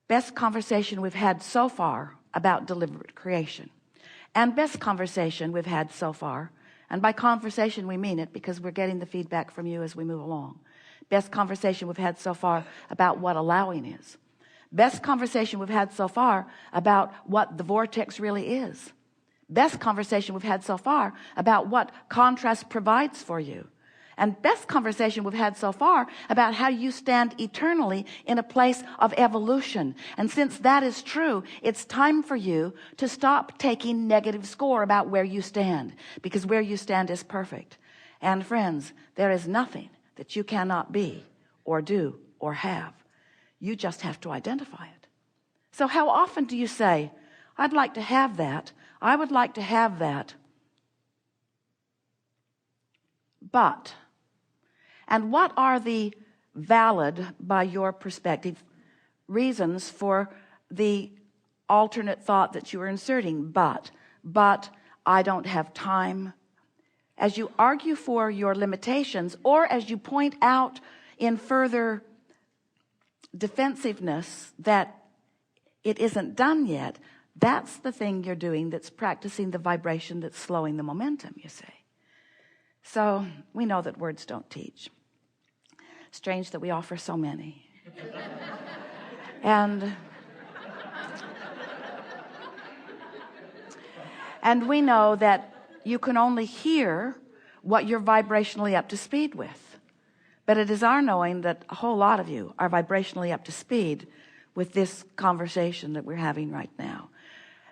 best conversation we've had so far about deliberate creation, and best conversation we've had so far, and by conversation we mean it because we're getting the feedback from you as we move along. Best conversation we've had so far about what allowing is. Best conversation we've had so far about what the vortex really is. Best conversation we've had so far about what contrast provides for you. And best conversation we've had so far about how you stand eternally in a place of evolution. And since that is true, it's time for you to stop taking negative score about where you stand, because where you stand is perfect. And friends, there is nothing that you cannot be or do or have. You just have to identify it. So how often do you say, I'd like to have that, I would like to have that, but? And what are the valid, by your perspective, reasons for the alternate thought that you are inserting? But I don't have time. As you argue for your limitations, or as you point out in further defensiveness that it isn't done yet, that's the thing you're doing that's practicing the vibration that's slowing the momentum, you see. So we know that words don't teach. Strange that we offer so many. And we know that you can only hear what you're vibrationally up to speed with. But it is our knowing that a whole lot of you are vibrationally up to speed with this conversation that we're having right now.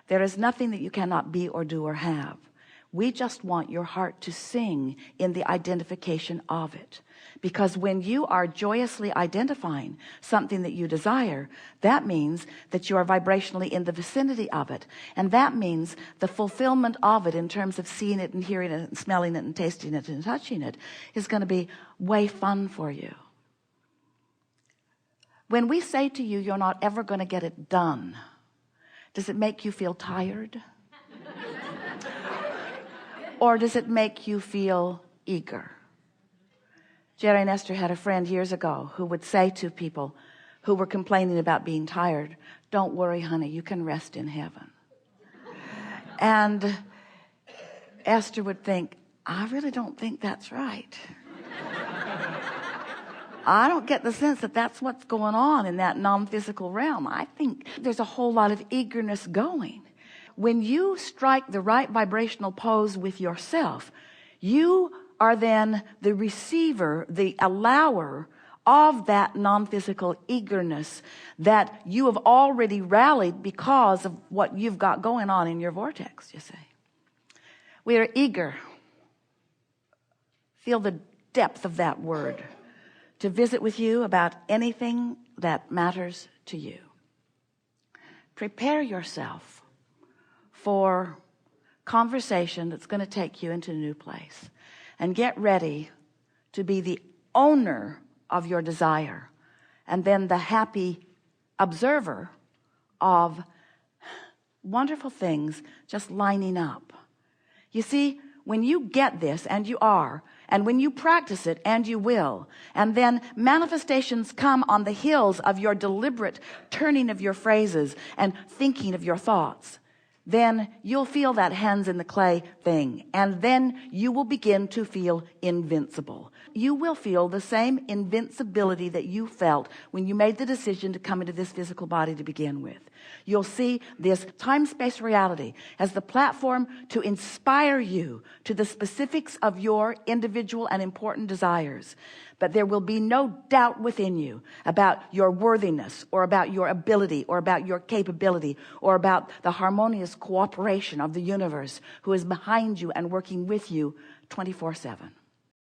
There is nothing that you cannot be or do or have. We just want your heart to sing in the identification of it. Because when you are joyously identifying something that you desire, that means that you are vibrationally in the vicinity of it. And that means the fulfillment of it in terms of seeing it and hearing it and smelling it and tasting it and touching it is going to be way fun for you. When we say to you, you're not ever going to get it done, does it make you feel tired? Or does it make you feel eager? Jerry and Esther had a friend years ago who would say to people who were complaining about being tired, don't worry, honey, you can rest in heaven. And Esther would think, I really don't think that's right. I don't get the sense that that's what's going on in that non-physical realm. I think there's a whole lot of eagerness going. When you strike the right vibrational pose with yourself, you are then the receiver, the allower of that non-physical eagerness that you have already rallied because of what you've got going on in your vortex, you see. We are eager. Feel the depth of that word. To visit with you about anything that matters to you. Prepare yourself for conversation that's going to take you into a new place, and get ready to be the owner of your desire and then the happy observer of wonderful things just lining up. You see, when you get this, and you are, and when you practice it, and you will, and then manifestations come on the heels of your deliberate turning of your phrases and thinking of your thoughts, then you'll feel that hands in the clay thing, and then you will begin to feel invincible. You will feel the same invincibility that you felt when you made the decision to come into this physical body to begin with. You'll see this time-space reality as the platform to inspire you to the specifics of your individual and important desires. But there will be no doubt within you about your worthiness, or about your ability, or about your capability, or about the harmonious cooperation of the universe who is behind you and working with you 24/7.